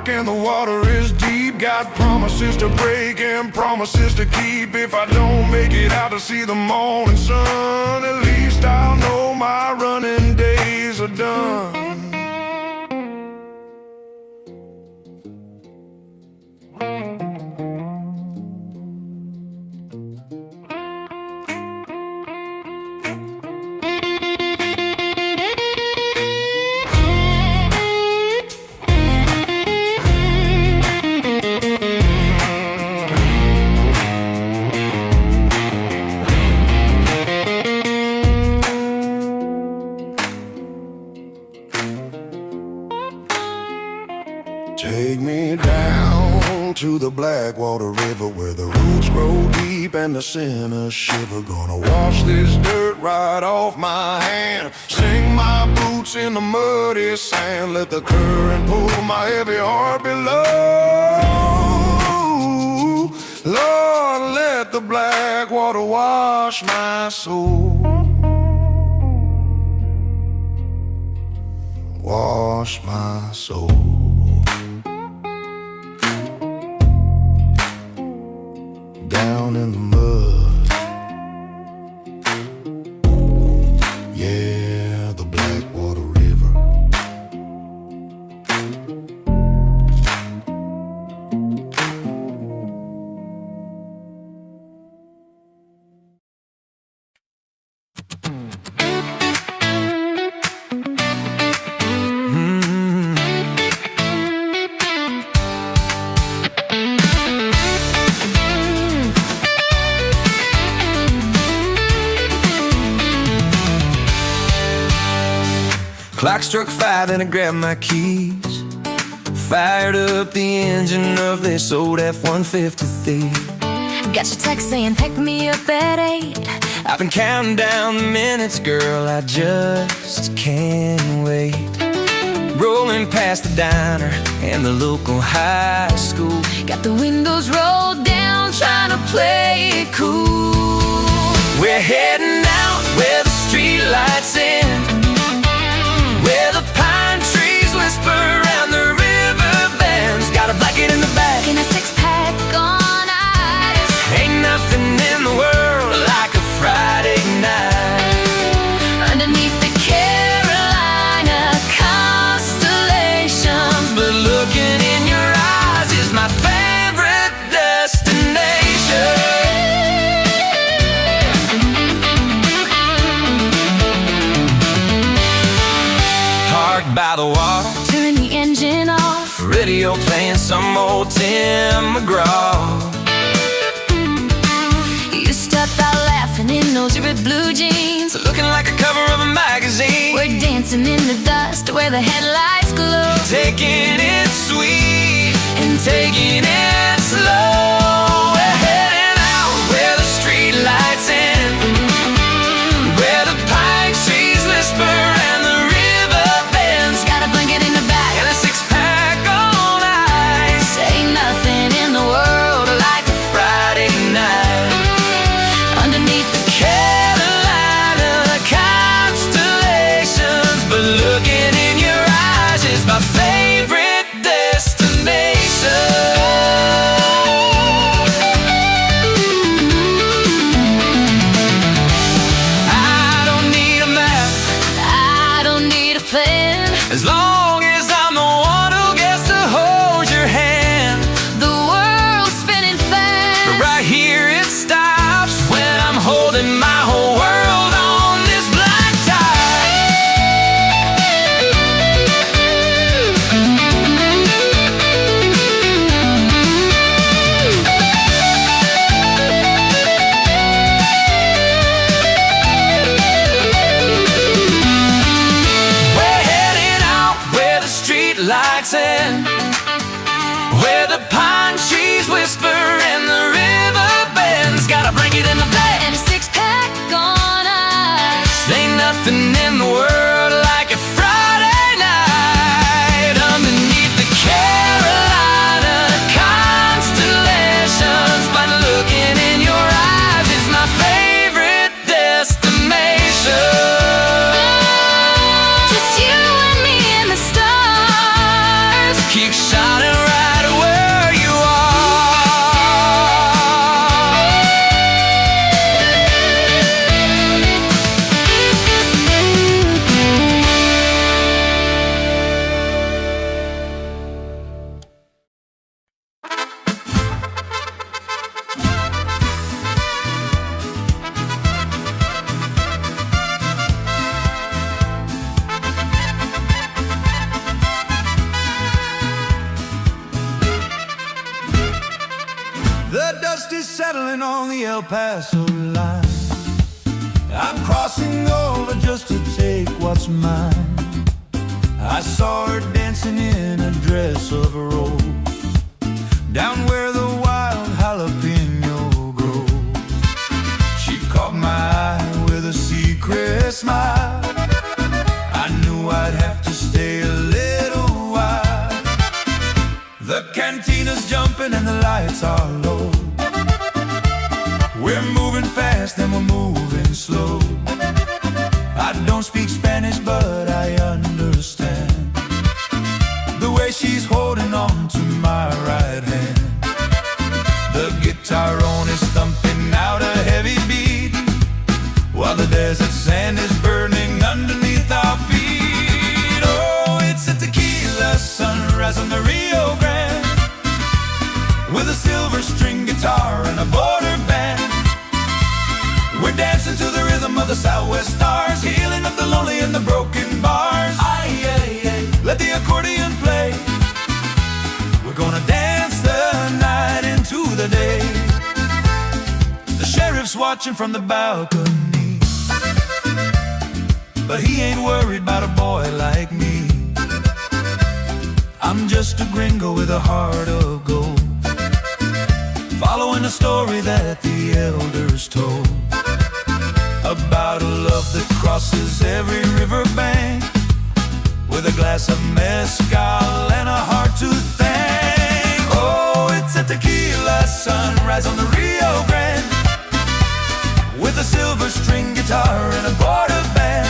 Speaker 1: And the water is deep, got promises to break and promises to keep. If I don't make it out to see the morning sun, at least I'll know my running days are done. Take me down to the Blackwater River, where the roots grow deep and the sinners shiver. Gonna wash this dirt right off my hand, sing my boots in the muddy sand, let the current pull my heavy heart below. Lord, let the Blackwater wash my soul. Wash my soul. Down in the mud, yeah, the Blackwater River. Clock struck 5 and I grabbed my keys, fired up the engine of this old F-150.
Speaker 2: Got your text saying pick me up at 8.
Speaker 1: I've been counting down the minutes, girl, I just can't wait. Rolling past the diner and the local high school,
Speaker 2: Got the windows rolled down, trying to play it cool.
Speaker 1: we're heading out where the street lights end, where the pine trees whisper around the river bends. Got a blanket in the back
Speaker 2: In a 6-pack on ice,
Speaker 1: ain't nothing in the world like a Friday night.
Speaker 2: underneath the Carolina constellations.
Speaker 1: But looking in your eyes is my favorite destination. Parked by the water,
Speaker 2: Turn the engine off,
Speaker 1: radio playing some old Tim McGraw.
Speaker 2: you stepped out laughing in those ripped blue jeans.
Speaker 1: Looking like a cover of a magazine,
Speaker 2: We're dancing in the dust where the headlights glow,
Speaker 1: taking it sweet and taking it slow. We're heading out where the street lights end, where the pine trees whisper and the river bends.
Speaker 2: got a blanket in the back,
Speaker 1: And a 6-pack on ice,
Speaker 2: ain't nothing in the world like a
Speaker 1: Friday night.
Speaker 2: underneath the
Speaker 1: Carolina constellations, but looking in your eyes is my favorite destination. on the El Paso line. I'm crossing over just to take what's mine. I saw her dancing in a dress of rose, down where the wild jalapeno grows. She caught my eye with a secret smile. I knew I'd have to stay a little while. The cantina's jumping and the lights are low. We're moving fast and we're moving slow. I don't speak Spanish, but I understand the way she's holding on to my right hand. The guitar on is thumping out a heavy beat, while the desert sand is burning underneath our feet. Oh, it's a tequila sunrise on the Rio Grande, with a silver string guitar and a border band. We're dancing to the rhythm of the Southwest stars, healing up the lonely and the broken bars. Aye, aye, aye, let the accordion play. We're gonna dance the night into the day. The sheriff's watching from the balcony, but he ain't worried about a boy like me. I'm just a gringo with a heart of gold, following a story that the elders told, about a love that crosses every riverbank, with a glass of mezcal and a heart to thank. Oh, it's a tequila sunrise on the Rio Grande, with a silver string guitar and a border band.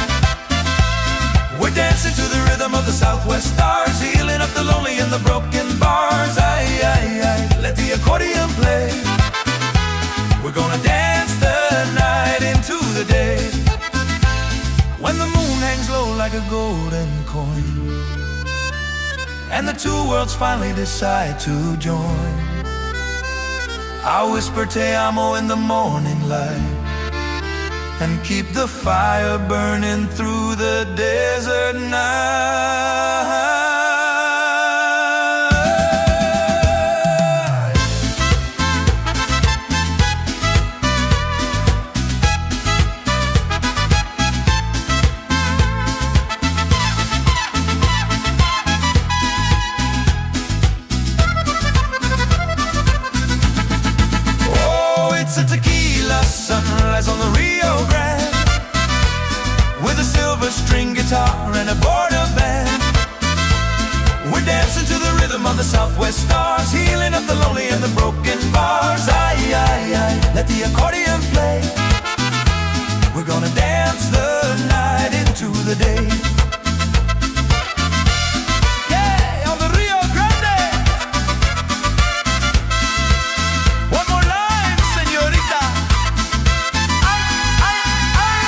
Speaker 1: We're dancing to the rhythm of the Southwest stars, healing up the lonely and the broken bars. Aye, aye, aye, let the accordion play. We're gonna dance the night into the day, when the moon hangs low like a golden coin, and the two worlds finally decide to join. I'll whisper te amo in the morning light, and keep the fire burning through the desert night. It's a tequila sunrise on the Rio Grande, with a silver string guitar and a border band. We're dancing to the rhythm of the Southwest stars, healing up the lonely and the broken bars. Aye, aye, aye, let the accordion play. We're gonna dance the night into the day. Yeah, on the Rio Grande. One more line, señorita. Ay, ay, ay.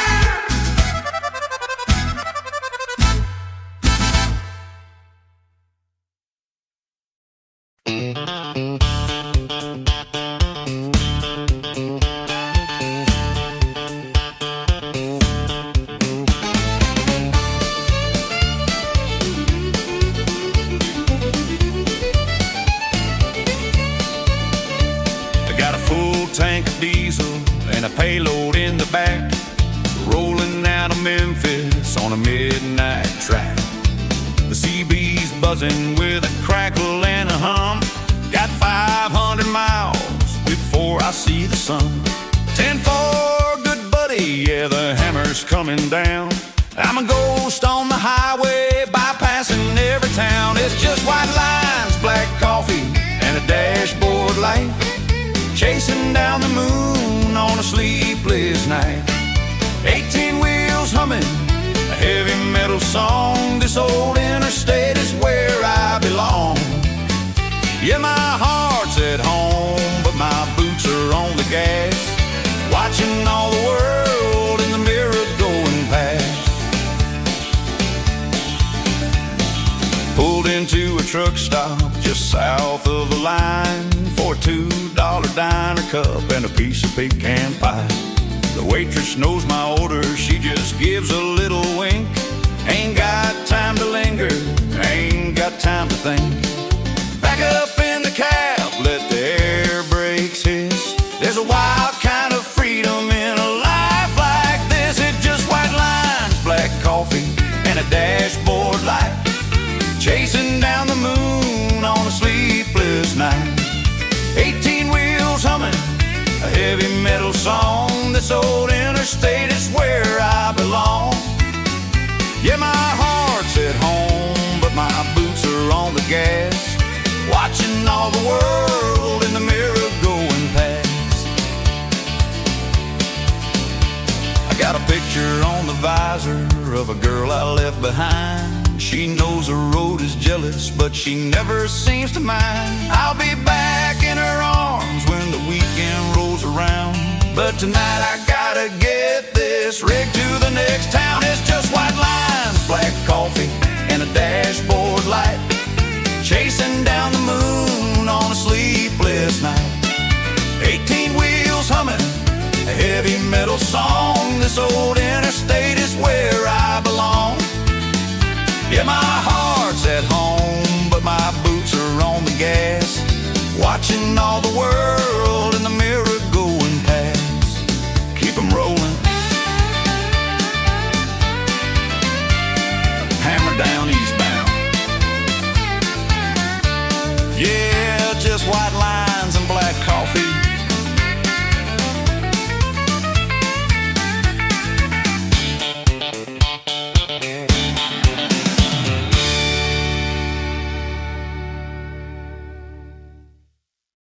Speaker 3: I got a full tank of diesel and a payload in the back, rolling out of Memphis on a midnight track. The sea breeze buzzing with a crackle and a hum. Got 500 miles before I see the sun. 10-4, good buddy, yeah, the hammer's coming down. I'm a ghost on the highway, bypassing every town. It's just white lines, black coffee, and a dashboard light, chasing down the moon on a sleepless night. 18 wheels humming a heavy metal song. This old interstate is where I belong. Yeah, my heart's at home, but my boots are on the gas, watching all the world in the mirror going past. Pulled into a truck stop just south of the line for a $2 diner cup and a piece of pecan pie. The waitress knows my order, she just gives a little wink. Ain't got time to linger, ain't got time to think. Back up in the cab, let the air brakes hiss. There's a wild
Speaker 1: kind of freedom in a life like this. It's just white lines, black coffee, and a dashboard light, chasing down the moon on a sleepless night. 18 wheels humming a heavy metal song. This old interstate is where I belong. Yeah, my heart's at home, but my boots are on the gas, watching all the world in the mirror going past. I got a picture on the visor of a girl I left behind. She knows the road is jealous, but she never seems to mind. I'll be back in her arms when the weekend rolls around, but tonight I gotta get this rig to the next town. It's just white lines, black coffee, and a dashboard light, chasing down the moon on a sleepless night. 18 wheels humming a heavy metal song. This old interstate is where I belong. Yeah, my heart's at home, but my boots are on the gas, watching all the world